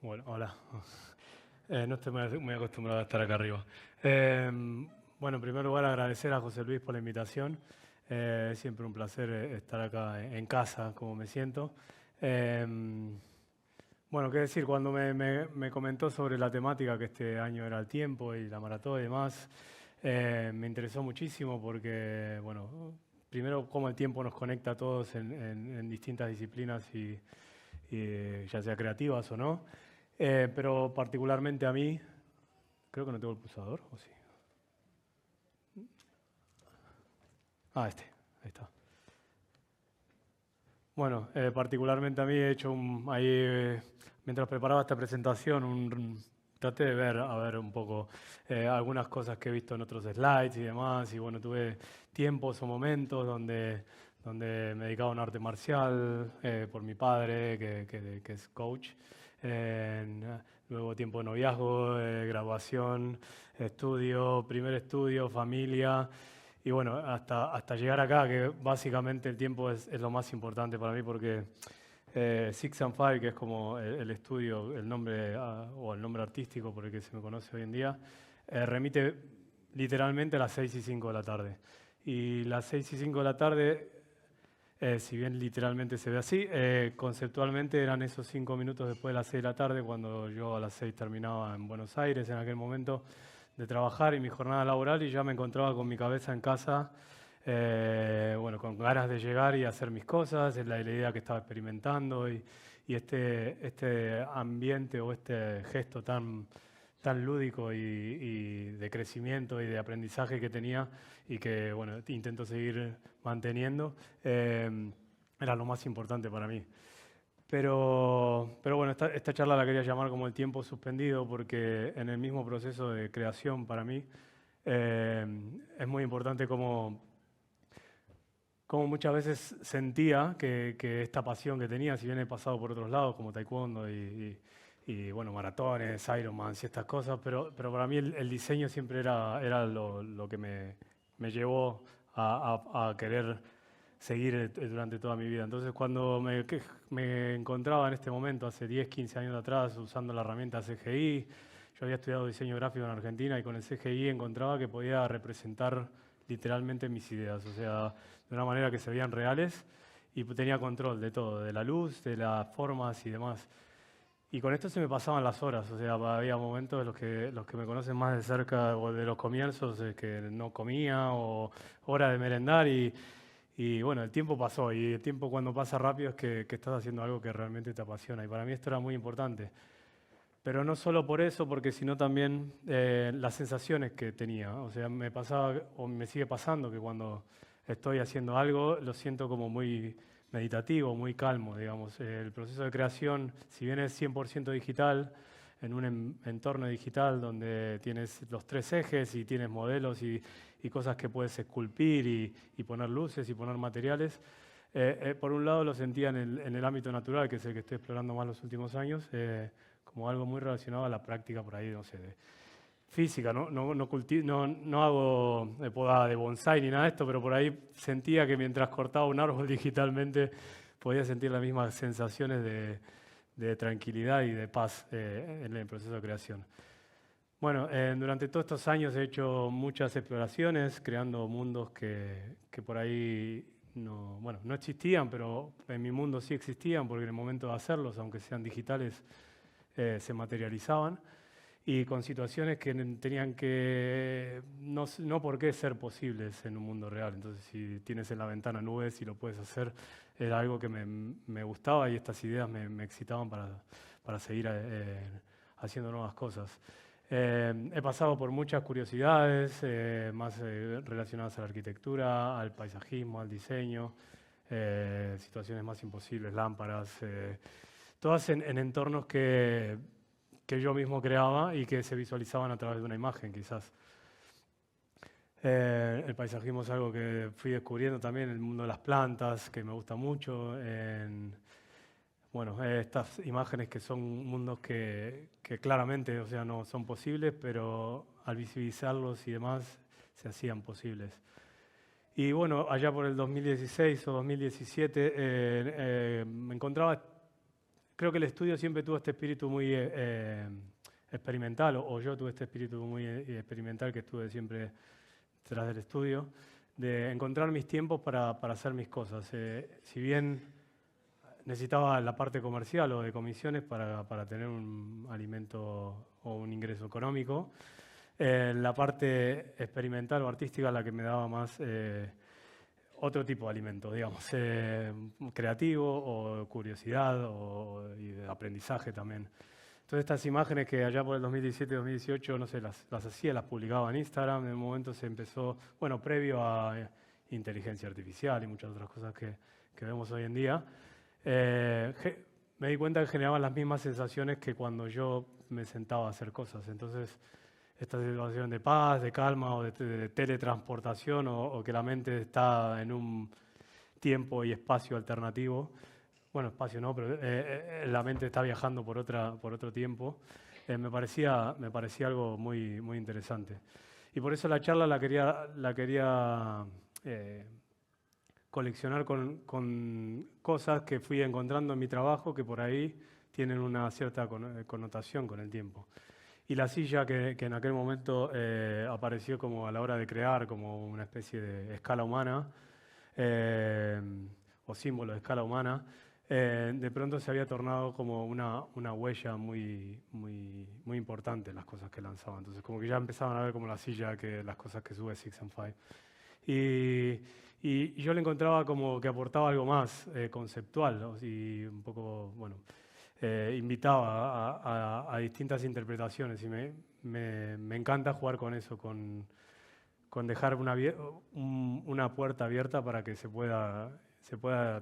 Bueno, hola. No estoy muy acostumbrado a estar acá arriba. Eh, bueno, en primer lugar agradecer a José Luis por la invitación. Es siempre un placer estar acá en casa, como me siento. Eh, bueno, qué decir, cuando me comentó sobre la temática que este año era el tiempo y la maratón y demás, me interesó muchísimo porque, bueno, primero cómo el tiempo nos conecta a todos en distintas disciplinas y ya sea creativas o no. Pero particularmente a mí, creo que no tengo el pulsador, ¿o sí? Ahí está. Bueno, particularmente a mí he hecho mientras preparaba esta presentación, traté de ver, a ver un poco algunas cosas que he visto en otros slides y demás, y bueno, tuve tiempos o momentos donde me dedicaba a un arte marcial por mi padre, que es coach. Luego tiempo de noviazgo, graduación, primer estudio, familia. Y bueno, hasta llegar acá, que básicamente el tiempo es lo más importante para mí porque Six and Five, que es como el estudio, el nombre o el nombre artístico por el que se me conoce hoy en día, remite literalmente a las 6 y 5 de la tarde. Y las 6 y 5 de la tarde, si bien literalmente se ve así, conceptualmente eran esos 5 minutos después de las 6 de la tarde, cuando yo a las 6 terminaba en Buenos Aires en aquel momento de trabajar y mi jornada laboral y ya me encontraba con mi cabeza en casa, bueno, con ganas de llegar y hacer mis cosas, es la idea que estaba experimentando y este ambiente o este gesto tan lúdico y de crecimiento y de aprendizaje que tenía y que, bueno, intento seguir manteniendo, era lo más importante para mí. Pero bueno, esta charla la quería llamar como el tiempo suspendido porque en el mismo proceso de creación para mí eh, es muy importante como muchas veces sentía que esta pasión que tenía, si bien he pasado por otros lados como taekwondo y, bueno, maratones, Ironman y estas cosas, pero para mí el diseño siempre era lo que me llevó a querer seguir durante toda mi vida. Entonces, cuando me encontraba en este momento, hace 10, 15 años atrás, usando la herramienta CGI, yo había estudiado diseño gráfico en Argentina y con el CGI encontraba que podía representar literalmente mis ideas, o sea, de una manera que se veían reales y tenía control de todo, de la luz, de las formas y demás. Y con esto se me pasaban las horas, o sea, había momentos de los que me conocen más de cerca o de los comienzos, que no comía o hora de merendar y bueno, el tiempo pasó y el tiempo cuando pasa rápido es que estás haciendo algo que realmente te apasiona y para mí esto era muy importante. Pero no solo por eso, porque sino también las sensaciones que tenía. O sea, me pasaba o me sigue pasando que cuando estoy haciendo algo lo siento como muy meditativo, muy calmo, digamos. El proceso de creación, si bien es 100% digital, en un entorno digital donde tienes los tres ejes y tienes modelos y cosas que puedes esculpir y poner luces y poner materiales, por un lado lo sentía en el ámbito natural, que es el que estoy explorando más los últimos años, como algo muy relacionado a la práctica por ahí, no sé, de física. No hago podada de bonsai ni nada de esto, pero por ahí sentía que mientras cortaba un árbol digitalmente podía sentir las mismas sensaciones de tranquilidad y de paz en el proceso de creación. Bueno, durante todos estos años he hecho muchas exploraciones, creando mundos que por ahí no, bueno, no existían, pero en mi mundo sí existían, porque en el momento de hacerlos, aunque sean digitales, se materializaban y con situaciones que tenían que no por qué ser posibles en un mundo real. Entonces, si tienes en la ventana nubes y lo puedes hacer, era algo que me gustaba y estas ideas me excitaban para seguir haciendo nuevas cosas. He pasado por muchas curiosidades, más relacionadas a la arquitectura, al paisajismo, al diseño, situaciones más imposibles, lámparas, todas en entornos que yo mismo creaba y que se visualizaban a través de una imagen, quizás. El paisajismo es algo que fui descubriendo también en el mundo de las plantas, que me gusta mucho. Bueno, estas imágenes que son mundos que claramente, o sea, no son posibles, pero al visibilizarlos y demás se hacían posibles. Y bueno, allá por el 2016 o 2017 me encontraba creo que el estudio siempre tuvo este espíritu muy experimental, o yo tuve este espíritu muy experimental que estuve siempre tras del estudio, de encontrar mis tiempos para hacer mis cosas. Si bien necesitaba la parte comercial o de comisiones para tener un alimento o un ingreso económico, la parte experimental o artística la que me daba más otro tipo de alimento, digamos, creativo o curiosidad y de aprendizaje también. Entonces estas imágenes que allá por el 2017-2018, no sé, las hacía, las publicaba en Instagram, en un momento se empezó, bueno, previo a inteligencia artificial y muchas otras cosas que vemos hoy en día, me di cuenta que generaban las mismas sensaciones que cuando yo me sentaba a hacer cosas. Entonces, esta situación de paz, de calma o de teletransportación o que la mente está en un tiempo y espacio alternativo. Bueno, espacio no, pero la mente está viajando por otro tiempo. Me parecía algo muy interesante. Y por eso la charla la quería coleccionar con cosas que fui encontrando en mi trabajo que por ahí tienen una cierta connotación con el tiempo. Y la silla que en aquel momento apareció como a la hora de crear, como una especie de escala humana, o símbolo de escala humana, de pronto se había tornado como una huella muy importante en las cosas que lanzaba. Entonces como que ya empezaban a ver como la silla que las cosas que sube Six and Five. Y yo le encontraba como que aportaba algo más conceptual, y un poco, bueno, invitaba a distintas interpretaciones y me encanta jugar con eso, con dejar una puerta abierta para que se pueda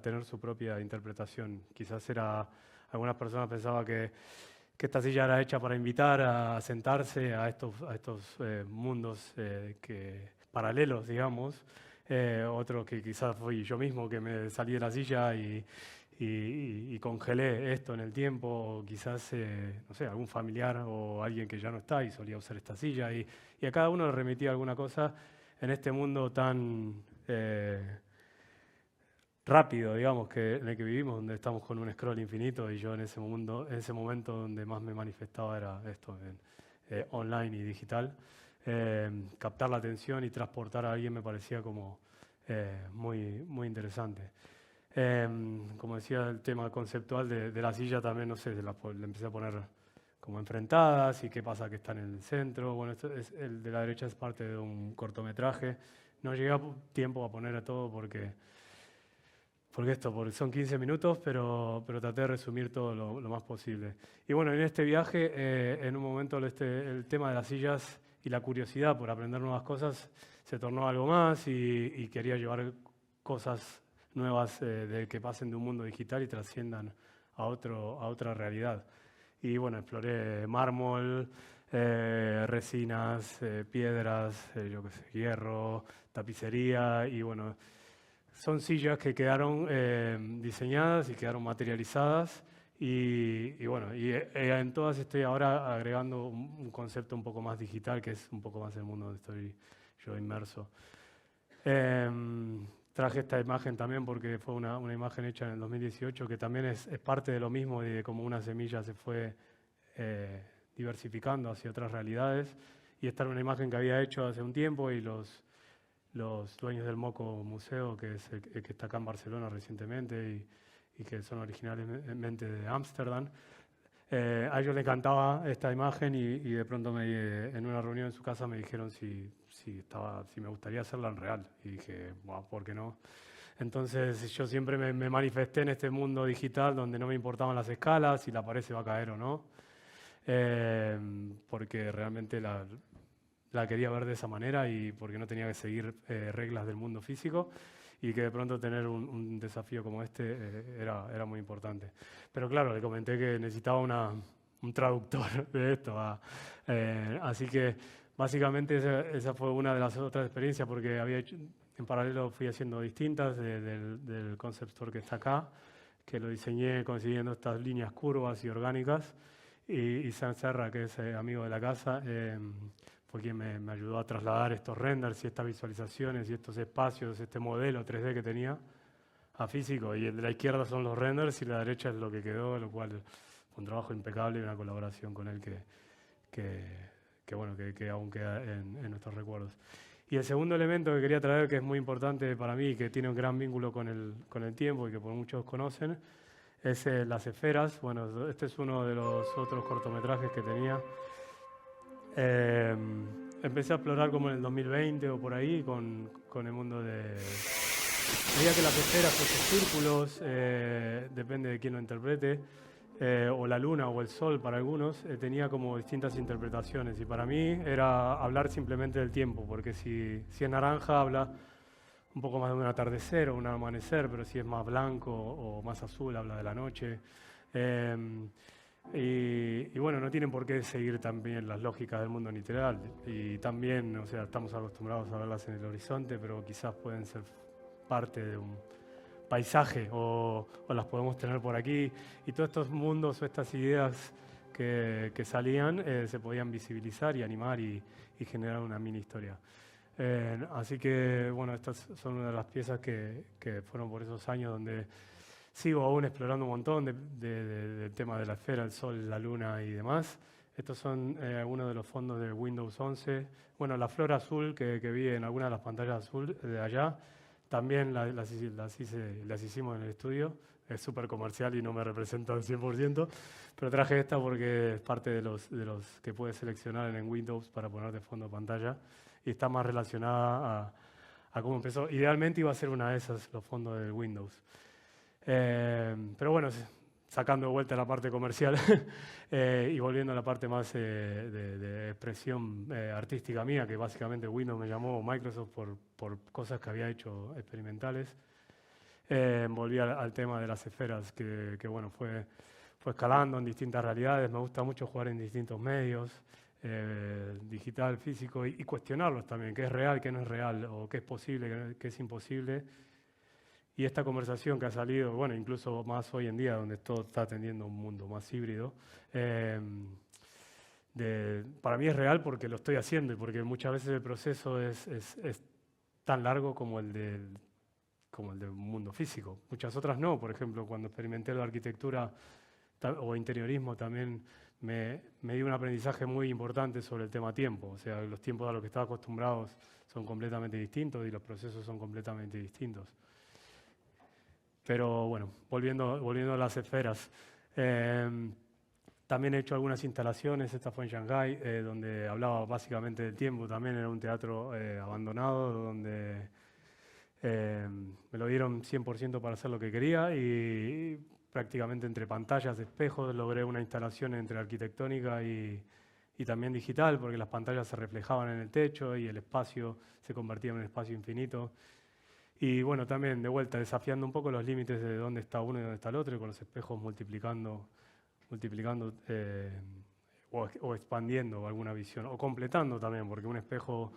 tener su propia interpretación. Quizás algunas personas pensaban que esta silla era hecha para invitar a sentarse a estos mundos paralelos, digamos. Otro que quizás fui yo mismo que me salí de la silla y congelé esto en el tiempo, o quizás, no sé, algún familiar o alguien que ya no está y solía usar esta silla, y a cada uno le remitía alguna cosa en este mundo tan rápido, digamos, en el que vivimos, donde estamos con un scroll infinito, y yo en ese momento donde más me manifestaba era esto, online y digital. Captar la atención y transportar a alguien me parecía como muy interesante. Como decía, el tema conceptual de la silla también, no sé, le empecé a poner como enfrentadas y qué pasa que está en el centro. Bueno, el de la derecha es parte de un cortometraje. No llegué a tiempo a poner a todo porque son 15 minutos, pero traté de resumir todo lo más posible. Y bueno, en este viaje, en un momento el tema de las sillas y la curiosidad por aprender nuevas cosas se tornó algo más, y quería llevar cosas nuevas que pasen de un mundo digital y trasciendan a otra realidad. Y bueno, exploré mármol, resinas, piedras, yo qué sé, hierro, tapicería, y bueno, son sillas que quedaron diseñadas y quedaron materializadas, y bueno, en todas estoy ahora agregando un concepto un poco más digital, que es un poco más el mundo donde estoy yo inmerso. Traje esta imagen también porque fue una imagen hecha en el 2018 que también es parte de lo mismo, de cómo una semilla se fue diversificando hacia otras realidades. Y esta era una imagen que había hecho hace un tiempo, y los dueños del Moco Museo, que es el que está acá en Barcelona recientemente y que son originalmente de Ámsterdam, a ellos les encantaba esta imagen, y de pronto en una reunión en su casa me dijeron si me gustaría hacerla en real. Y dije, bueno, ¿por qué no? Entonces yo siempre me manifesté en este mundo digital donde no me importaban las escalas, si la pared se va a caer o no, porque realmente la quería ver de esa manera, y porque no tenía que seguir reglas del mundo físico, y que de pronto tener un desafío como este era muy importante. Pero claro, le comenté que necesitaba un traductor de esto. Así que básicamente esa fue una de las otras experiencias, porque en paralelo fui haciendo distintas del concept store que está acá, que lo diseñé consiguiendo estas líneas curvas y orgánicas, y Sam Serra, que es amigo de la casa, fue quien me ayudó a trasladar estos renders y estas visualizaciones y estos espacios, este modelo 3D que tenía, a físico, y el de la izquierda son los renders y la derecha es lo que quedó, lo cual fue un trabajo impecable y una colaboración con él que aún queda en nuestros recuerdos. Y el segundo elemento que quería traer, que es muy importante para mí y que tiene un gran vínculo con el tiempo y que por muchos conocen, es las esferas. Bueno, este es uno de los otros cortometrajes que tenía. Empecé a explorar como en el 2020 o por ahí con el mundo de... Veía que las esferas, esos círculos, depende de quién lo interprete, o la luna o el sol para algunos, tenía como distintas interpretaciones. Y para mí era hablar simplemente del tiempo, porque si es naranja habla un poco más de un atardecer o un amanecer, pero si es más blanco o más azul habla de la noche. Y bueno, no tienen por qué seguir también las lógicas del mundo literal. Y también, o sea, estamos acostumbrados a verlas en el horizonte, pero quizás pueden ser parte de un paisaje o las podemos tener por aquí. Y todos estos mundos o estas ideas que salían se podían visibilizar y animar y generar una mini historia. Así que, bueno, estas son una de las piezas que fueron por esos años donde sigo aún explorando un montón del tema de la esfera, el sol, la luna y demás. Estos son algunos de los fondos de Windows 11. Bueno, la flor azul que vi en alguna de las pantallas azul de allá, también las hicimos en el estudio. Es súper comercial y no me representa al 100%, pero traje esta porque es parte de los que puedes seleccionar en Windows para poner de fondo de pantalla y está más relacionada a cómo empezó. Idealmente iba a ser una de esas, los fondos de Windows. Pero bueno, sacando de vuelta la parte comercial y volviendo a la parte más de expresión artística mía, que básicamente Windows me llamó Microsoft por cosas que había hecho experimentales. Volví al tema de las esferas, que bueno, fue escalando en distintas realidades. Me gusta mucho jugar en distintos medios, digital, físico, y cuestionarlos también, qué es real, qué no es real, o qué es posible, qué es imposible. Y esta conversación que ha salido, bueno, incluso más hoy en día, donde todo está tendiendo a un mundo más híbrido, para mí es real porque lo estoy haciendo y porque muchas veces el proceso es tan largo como el del mundo físico. Muchas otras no. Por ejemplo, cuando experimenté la arquitectura o interiorismo también me dio un aprendizaje muy importante sobre el tema tiempo. O sea, los tiempos a los que estaba acostumbrados son completamente distintos y los procesos son completamente distintos. Pero bueno, volviendo a las esferas. También he hecho algunas instalaciones, esta fue en Shanghái, donde hablaba básicamente del tiempo. También era un teatro abandonado, donde me lo dieron 100% para hacer lo que quería y prácticamente entre pantallas, espejos, logré una instalación entre arquitectónica y también digital, porque las pantallas se reflejaban en el techo y el espacio se convertía en un espacio infinito. Y bueno, también de vuelta desafiando un poco los límites de dónde está uno y dónde está el otro, y con los espejos multiplicando o expandiendo alguna visión, o completando también, porque un espejo,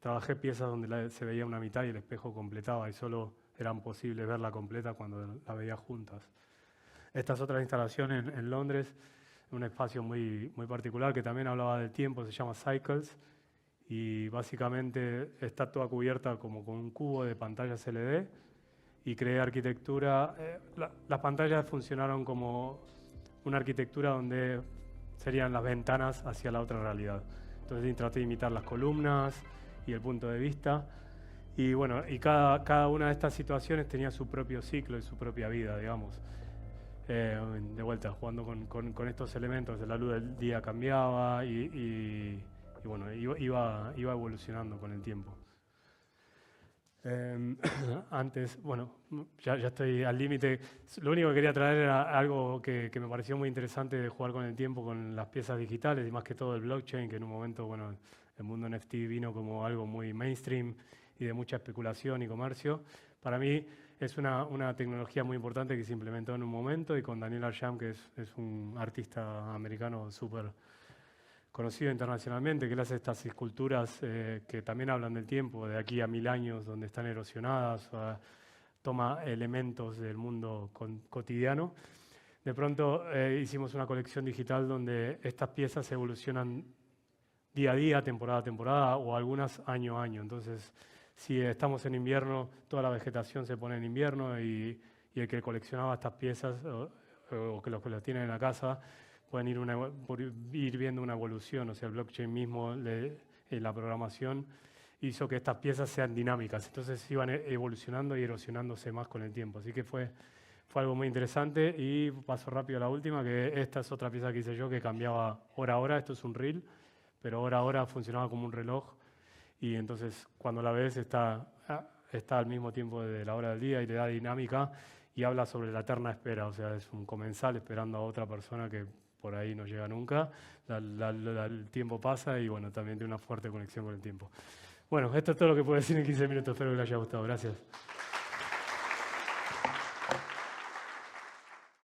trabajé piezas donde se veía una mitad y el espejo completaba y solo eran posibles verla completa cuando la veía juntas. Estas otras instalaciones en Londres, un espacio muy particular que también hablaba del tiempo, se llama Cycles, y básicamente está toda cubierta como con un cubo de pantallas LED y creé arquitectura. Las pantallas funcionaron como una arquitectura donde serían las ventanas hacia la otra realidad. Entonces traté de imitar las columnas y el punto de vista. Y bueno, y cada una de estas situaciones tenía su propio ciclo y su propia vida, digamos. De vuelta, jugando con estos elementos, la luz del día cambiaba y bueno, iba evolucionando con el tiempo. Antes, bueno, ya estoy al límite. Lo único que quería traer era algo que me pareció muy interesante de jugar con el tiempo, con las piezas digitales y más que todo el blockchain, que en un momento, bueno, el mundo NFT vino como algo muy mainstream y de mucha especulación y comercio. Para mí es una tecnología muy importante que se implementó en un momento y con Daniel Arsham, que es un artista americano súper conocido internacionalmente, que él hace estas esculturas que también hablan del tiempo, de aquí a 1000 años, donde están erosionadas, toma elementos del mundo cotidiano. De pronto hicimos una colección digital donde estas piezas evolucionan día a día, temporada a temporada, o algunas año a año. Entonces Si estamos en invierno, toda la vegetación se pone en invierno y el que coleccionaba estas piezas o que los que las tienen en la casa pueden ir viendo una evolución. O sea, el blockchain mismo, en la programación, hizo que estas piezas sean dinámicas. Entonces iban evolucionando y erosionándose más con el tiempo. Así que fue algo muy interesante. Y paso rápido a la última, que esta es otra pieza que hice yo que cambiaba hora a hora. Esto es un reel, pero hora a hora funcionaba como un reloj. Y entonces cuando la ves está al mismo tiempo de la hora del día y le da dinámica y habla sobre la eterna espera. O sea, es un comensal esperando a otra persona que por ahí no llega nunca. El tiempo pasa y bueno, también tiene una fuerte conexión con el tiempo. Bueno, esto es todo lo que puedo decir en 15 minutos. Espero que les haya gustado. Gracias.